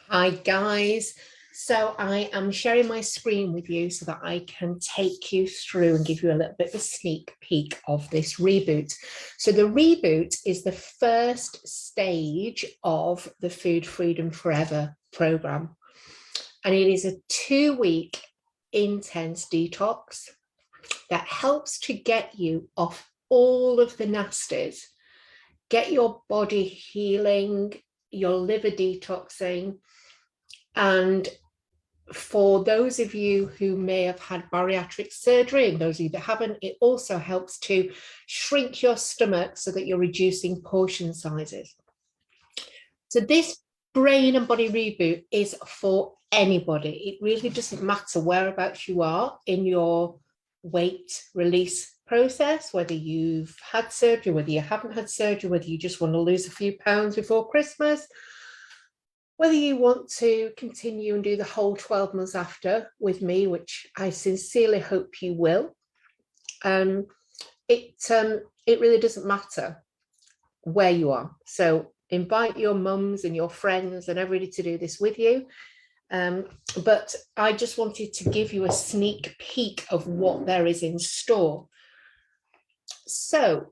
Hi guys, so I am sharing my screen with you so that I can take you through and give you a little bit of a sneak peek of this reboot. So the reboot is the first stage of the Food Freedom Forever program, and it is a 2-week intense detox that helps to get you off all of the nasties, get your body healing, your liver detoxing. And for those of you who may have had bariatric surgery and those of you that haven't, it also helps to shrink your stomach so that you're reducing portion sizes. So this brain and body reboot is for anybody. It really doesn't matter whereabouts you are in your weight release process, whether you've had surgery, whether you haven't had surgery, whether you just want to lose a few pounds before Christmas, whether you want to continue and do the whole 12 months after with me, which I sincerely hope you will. It really doesn't matter where you are. So invite your mums and your friends and everybody to do this with you. But I just wanted to give you a sneak peek of what there is in store. So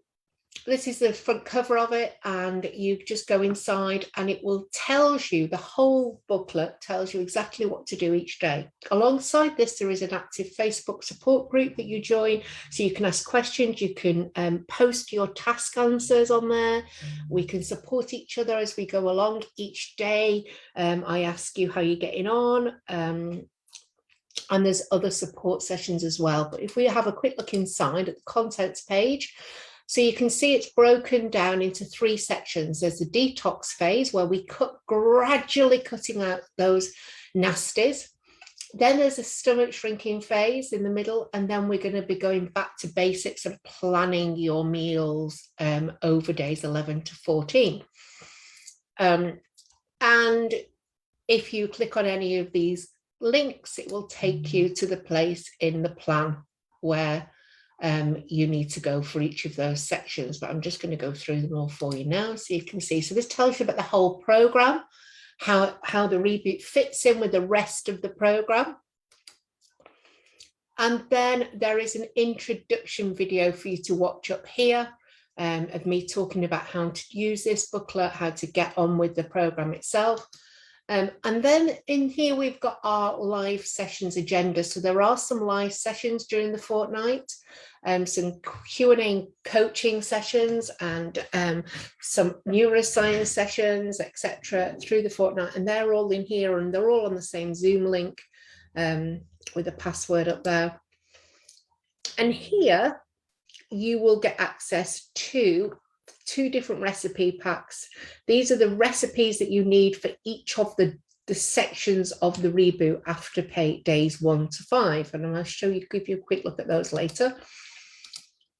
this is the front cover of it, and you just go inside and it will tells you, the whole booklet tells you exactly what to do each day. Alongside this, there is an active Facebook support group that you join, so you can ask questions, you can post your task answers on there. We can support each other as we go along each day. I ask you how you're getting on, and there's other support sessions as well. But if we have a quick look inside at the contents page, so you can see it's broken down into 3 sections. There's the detox phase, where we gradually cutting out those nasties. Then there's a stomach shrinking phase in the middle, and then we're going to be going back to basics of planning your meals over days 11 to 14. And if you click on any of these links, it will take you to the place in the plan where you need to go for each of those sections, but I'm just going to go through them all for you now so you can see. So this tells you about the whole program, how the reboot fits in with the rest of the program. And then there is an introduction video for you to watch up here of me talking about how to use this booklet, how to get on with the program itself. And then in here, we've got our live sessions agenda. So there are some live sessions during the fortnight, some Q&A coaching sessions, and some neuroscience sessions, etc. through the fortnight. And they're all in here, and they're all on the same Zoom link with a password up there. And here you will get access to 2 different recipe packs. These are the recipes that you need for each of the sections of the reboot after days 1 to 5. And I'll show you, give you a quick look at those later.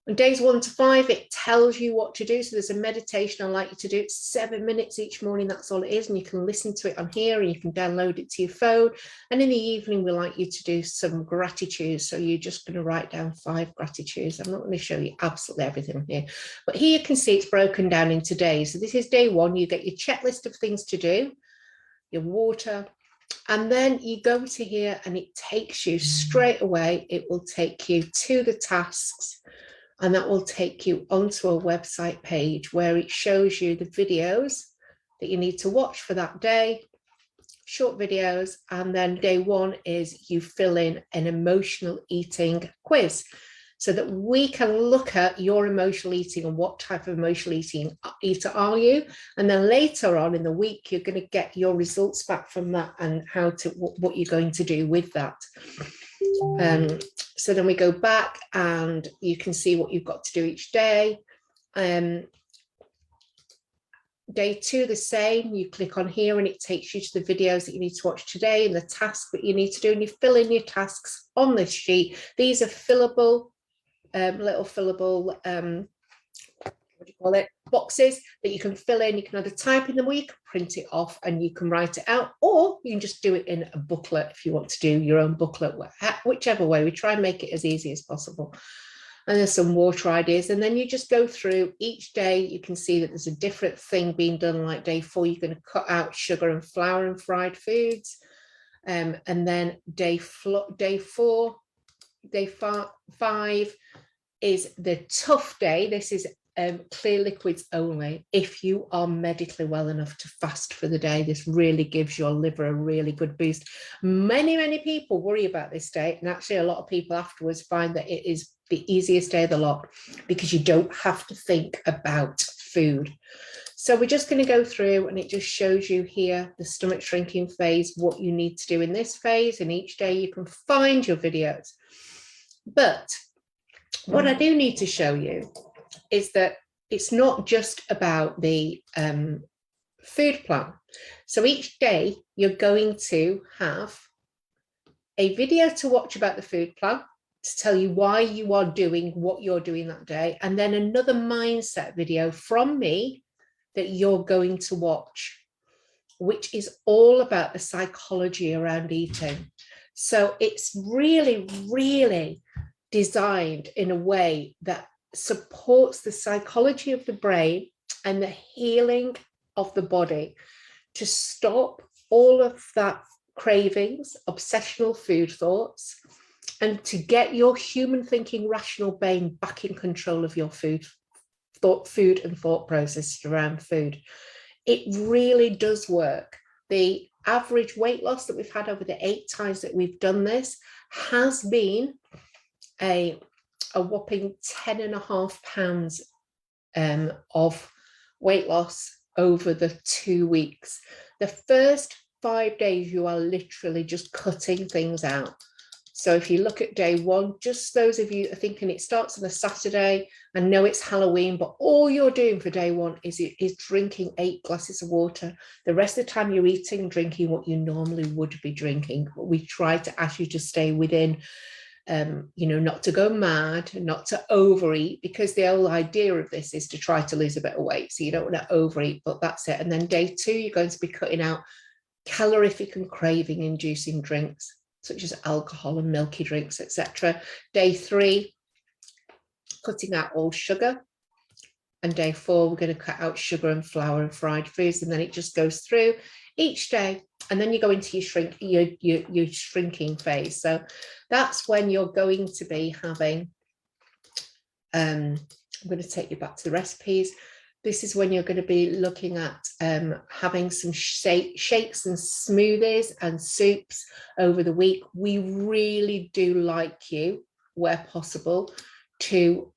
On days 1 to 5, it tells you what to do. So there's a meditation I like you to do. It's 7 minutes each morning. That's all it is. And you can listen to it on here, and you can download it to your phone. And in the evening, we like you to do some gratitudes. So you're just going to write down 5 gratitudes. I'm not going to show you absolutely everything here, but here you can see it's broken down into days. So this is day 1. You get your checklist of things to do, your water, and then you go to here and it takes you straight away. It will take you to the tasks, and that will take you onto a website page where it shows you the videos that you need to watch for that day, short videos. And then day 1 is you fill in an emotional eating quiz so that we can look at your emotional eating and what type of emotional eater are you. And then later on in the week, you're going to get your results back from that and what you're going to do with that. So then we go back and you can see what you've got to do each day. Day 2, the same. You click on here and it takes you to the videos that you need to watch today and the tasks that you need to do, and you fill in your tasks on this sheet. These are fillable, little fillable, what do you call it, boxes that you can fill in. You can either type in them, or you can print it off and you can write it out, or you can just do it in a booklet if you want to do your own booklet, whichever way. We try and make it as easy as possible. and there's some water ideas. And then you just go through each day. You can see that there's a different thing being done. Like day 4, you're going to cut out sugar and flour and fried foods. And then day 4, day 5 is the tough day. This is clear liquids only. If you are medically well enough to fast for the day, this really gives your liver a really good boost. Many people worry about this day, and actually a lot of people afterwards find that it is the easiest day of the lot because you don't have to think about food. So we're just going to go through, and it just shows you here the stomach shrinking phase, what you need to do in this phase, and each day you can find your videos. But what I do need to show you is that it's not just about the food plan. So each day you're going to have a video to watch about the food plan to tell you why you are doing what you're doing that day, and then another mindset video from me that you're going to watch, which is all about the psychology around eating. So it's really designed in a way that supports the psychology of the brain and the healing of the body to stop all of that cravings, obsessional food thoughts, and to get your human thinking, rational brain back in control of your food and thought processes around food. It really does work. The average weight loss that we've had over the 8 times that we've done this has been a whopping 10.5 pounds of weight loss over the 2 weeks. The first 5 days, you are literally just cutting things out. So if you look at day 1, just those of you are thinking it starts on a Saturday, I know it's Halloween, but all you're doing for day 1 is drinking 8 glasses of water. The rest of the time you're eating and drinking what you normally would be drinking. We try to ask you to stay within, not to go mad, not to overeat, because the whole idea of this is to try to lose a bit of weight. So you don't want to overeat, but that's it. And then day 2, you're going to be cutting out calorific and craving inducing drinks, such as alcohol and milky drinks, etc. Day 3, cutting out all sugar. And day 4, we're going to cut out sugar and flour and fried foods. And then it just goes through each day. And then you go into your shrinking phase. So that's when you're going to be having, I'm going to take you back to the recipes. This is when you're going to be looking at having some shakes and smoothies and soups over the week. We really do like you, where possible, to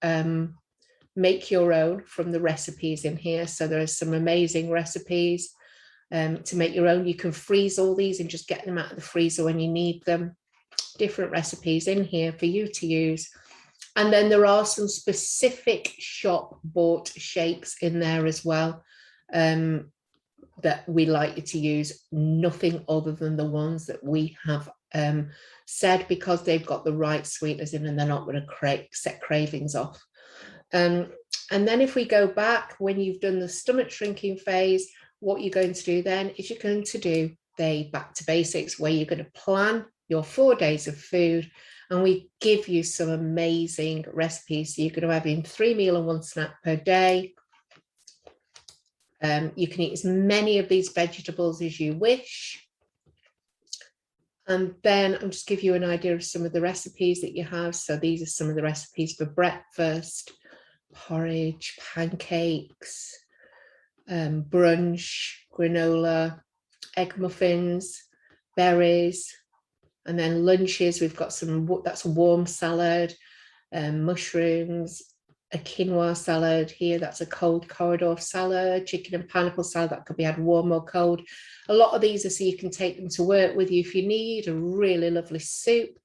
make your own from the recipes in here. So there are some amazing recipes to make your own. You can freeze all these and just get them out of the freezer when you need them. Different recipes in here for you to use. And then there are some specific shop bought shakes in there as well that we like you to use. Nothing other than the ones that we have said, because they've got the right sweeteners in and they're not going to set cravings off. And then if we go back, when you've done the stomach shrinking phase, what you're going to do then is you're going to do the back to basics, where you're going to plan your 4 days of food. And we give you some amazing recipes. So you're going to have in 3 meals and 1 snack per day. You can eat as many of these vegetables as you wish. And then I'll just give you an idea of some of the recipes that you have. So these are some of the recipes for breakfast: porridge, pancakes, brunch, granola, egg muffins, berries. And then lunches, we've got that's a warm salad, mushrooms, a quinoa salad here, that's a cold corridor salad, chicken and pineapple salad that could be had warm or cold. A lot of these are so you can take them to work with you if you need. A really lovely soup.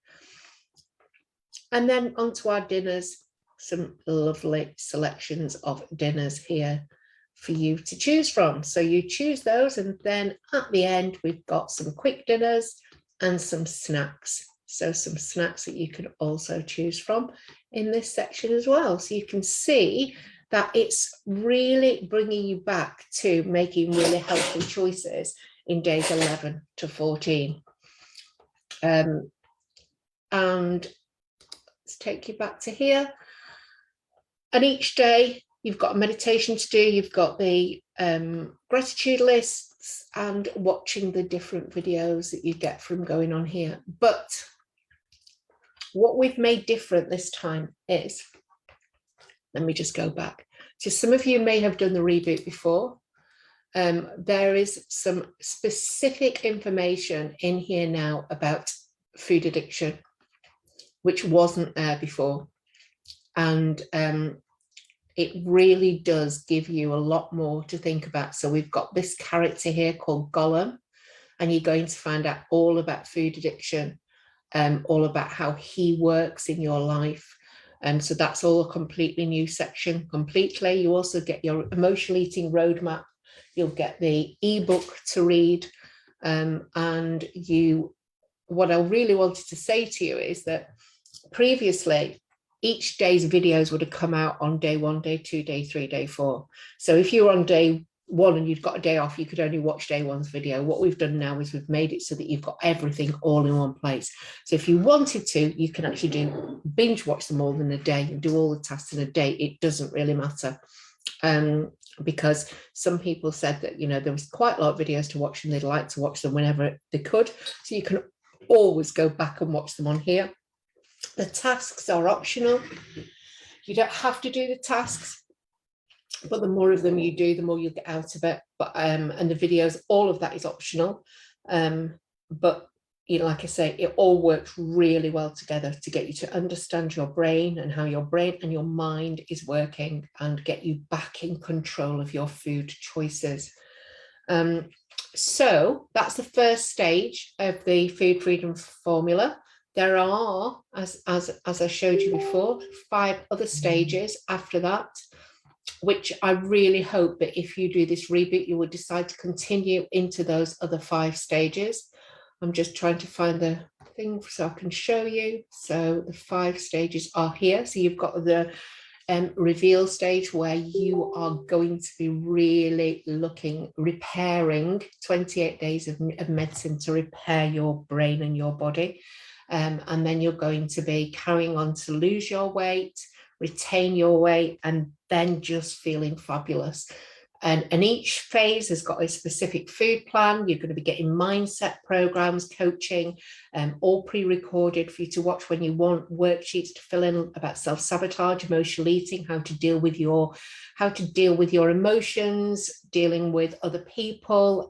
And then onto our dinners, some lovely selections of dinners here for you to choose from. So you choose those, and then at the end, we've got some quick dinners and some snacks. So some snacks that you can also choose from in this section as well. So you can see that it's really bringing you back to making really healthy choices in days 11 to 14. And let's take you back to here. And each day you've got a meditation to do, you've got the gratitude lists and watching the different videos that you get from going on here. But what we've made different this time is, let me just go back. So some of you may have done the reboot before. There is some specific information in here now about food addiction, which wasn't there before. And it really does give you a lot more to think about. So we've got this character here called Gollum, and you're going to find out all about food addiction, all about how he works in your life. So that's all a completely new section completely. You also get your emotional eating roadmap. You'll get the ebook to read. And what I really wanted to say to you is that previously, each day's videos would have come out on day 1, day 2, day 3, day 4. So if you were on day 1 and you'd got a day off, you could only watch day 1's video. What we've done now is we've made it so that you've got everything all in one place. So if you wanted to, you can actually binge watch them all in a day and do all the tasks in a day. It doesn't really matter. Because some people said that, there was quite a lot of videos to watch and they'd like to watch them whenever they could. So you can always go back and watch them on here. The tasks are optional. You don't have to do the tasks, but the more of them you do, the more you'll get out of it. But and the videos, all of that is optional. But like I say, it all works really well together to get you to understand your brain and how your brain and your mind is working and get you back in control of your food choices. So that's the first stage of the food freedom formula. There are, as I showed you before, 5 other stages after that, which I really hope that if you do this reboot, you will decide to continue into those other 5 stages. I'm just trying to find the thing so I can show you. So the 5 stages are here. So you've got the reveal stage where you are going to be really repairing 28 days of medicine to repair your brain and your body. And then you're going to be carrying on to lose your weight, retain your weight, and then just feeling fabulous. And each phase has got a specific food plan. You're going to be getting mindset programs, coaching, all pre-recorded for you to watch when you want, worksheets to fill in about self-sabotage, emotional eating, how to deal with your emotions, dealing with other people,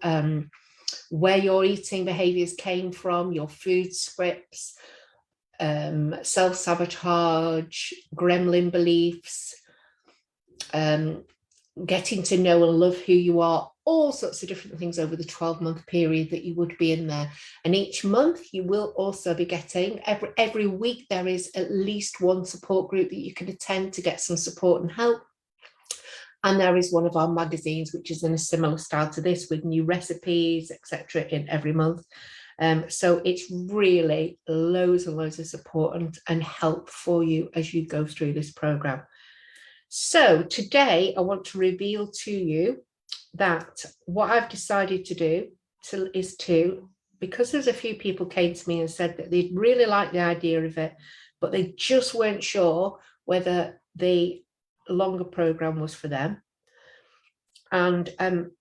where your eating behaviors came from, your food scripts, self-sabotage, gremlin beliefs, getting to know and love who you are, all sorts of different things over the 12-month period that you would be in there. And each month you will also be getting, every week there is at least one support group that you can attend to get some support and help. And there is one of our magazines, which is in a similar style to this, with new recipes, etc., in every month. So it's really loads and loads of support and help for you as you go through this program. So today I want to reveal to you that what I've decided to do is because there's a few people came to me and said that they'd really like the idea of it, but they just weren't sure whether the longer program was for them. And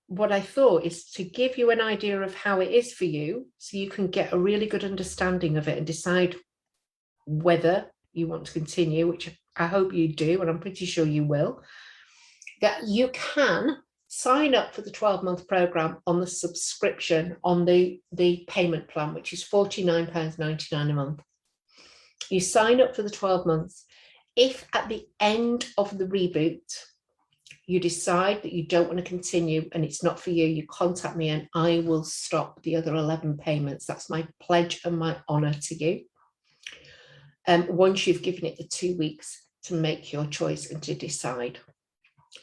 what I thought is to give you an idea of how it is for you, so you can get a really good understanding of it and decide whether you want to continue, which I hope you do, and I'm pretty sure you will, that you can sign up for the 12-month program on the subscription on the payment plan, which is £49.99 a month. You sign up for the 12 months. If at the end of the reboot, you decide that you don't want to continue and it's not for you, you contact me and I will stop the other 11 payments. That's my pledge and my honor to you. Once you've given it the 2 weeks to make your choice and to decide.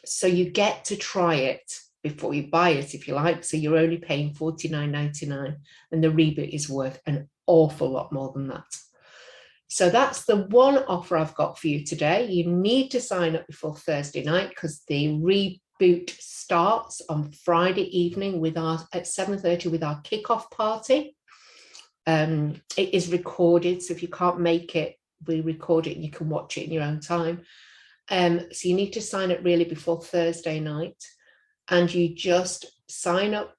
So you get to try it before you buy it, if you like. So you're only paying £49.99 and the reboot is worth an awful lot more than that. So that's the one offer I've got for you today. You need to sign up before Thursday night because the reboot starts on Friday evening at 7:30 with our kickoff party. It is recorded, so if you can't make it, we record it and you can watch it in your own time. So you need to sign up really before Thursday night, and you just sign up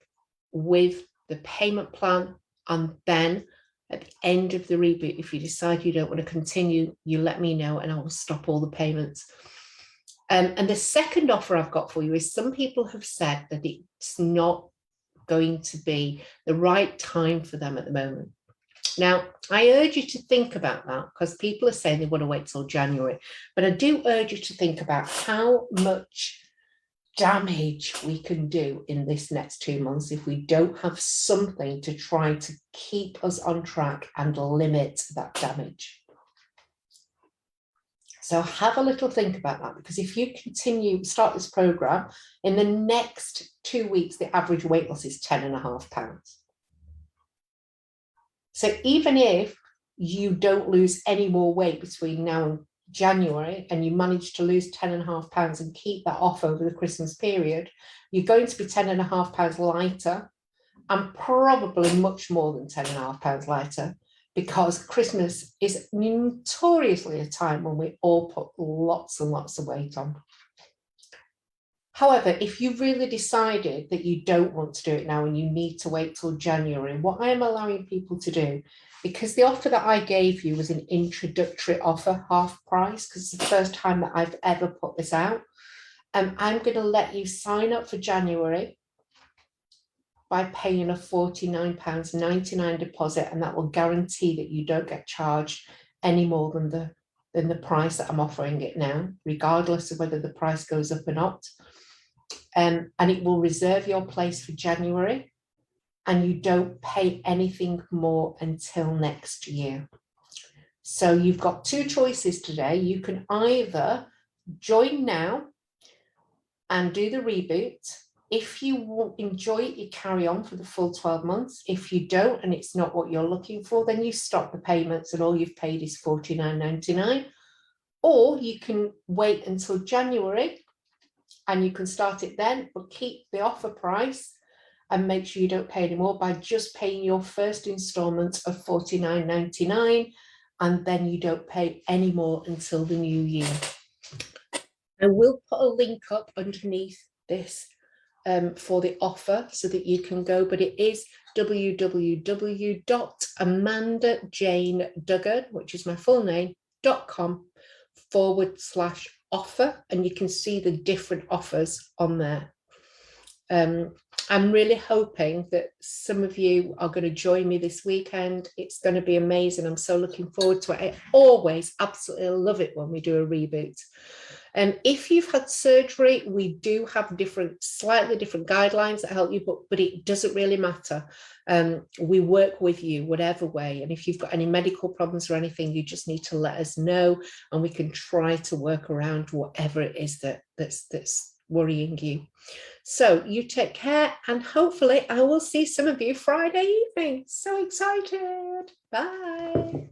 with the payment plan, and then at the end of the reboot, if you decide you don't want to continue, you let me know and I will stop all the payments. And the second offer I've got for you is, some people have said that it's not going to be the right time for them at the moment. Now, I urge you to think about that, because people are saying they want to wait till January, but I do urge you to think about how much damage we can do in this next 2 months if we don't have something to try to keep us on track and limit that damage. So have a little think about that, because if you start this program, in the next 2 weeks, the average weight loss is 10.5 pounds. So even if you don't lose any more weight between now and January, and you manage to lose 10.5 pounds and keep that off over the Christmas period, you're going to be 10.5 pounds lighter, and probably much more than 10.5 pounds lighter, because Christmas is notoriously a time when we all put lots and lots of weight on. However, if you've really decided that you don't want to do it now and you need to wait till January, what I am allowing people to do, because the offer that I gave you was an introductory offer, half price, because it's the first time that I've ever put this out, I'm going to let you sign up for January by paying a £49.99 deposit, and that will guarantee that you don't get charged any more than the price that I'm offering it now, regardless of whether the price goes up or not. And it will reserve your place for January, and you don't pay anything more until next year. So you've got two choices today. You can either join now and do the reboot. If you enjoy it, you carry on for the full 12 months. If you don't, and it's not what you're looking for, then you stop the payments and all you've paid is £49.99. Or you can wait until January and you can start it then, but keep the offer price and make sure you don't pay any more by just paying your first installment of £49.99, and then you don't pay any more until the new year. I will put a link up underneath this for the offer so that you can go, but it is www.amandajaneduggan, which is my full name, .com/offer, and you can see the different offers on there. I'm really hoping that some of you are going to join me this weekend. It's going to be amazing. I'm so looking forward to it. I always absolutely love it when we do a reboot. And if you've had surgery, we do have slightly different guidelines that help you, but it doesn't really matter. We work with you whatever way. And if you've got any medical problems or anything, you just need to let us know, and we can try to work around whatever it is that's worrying you. So you take care, and hopefully I will see some of you Friday evening. So excited. Bye.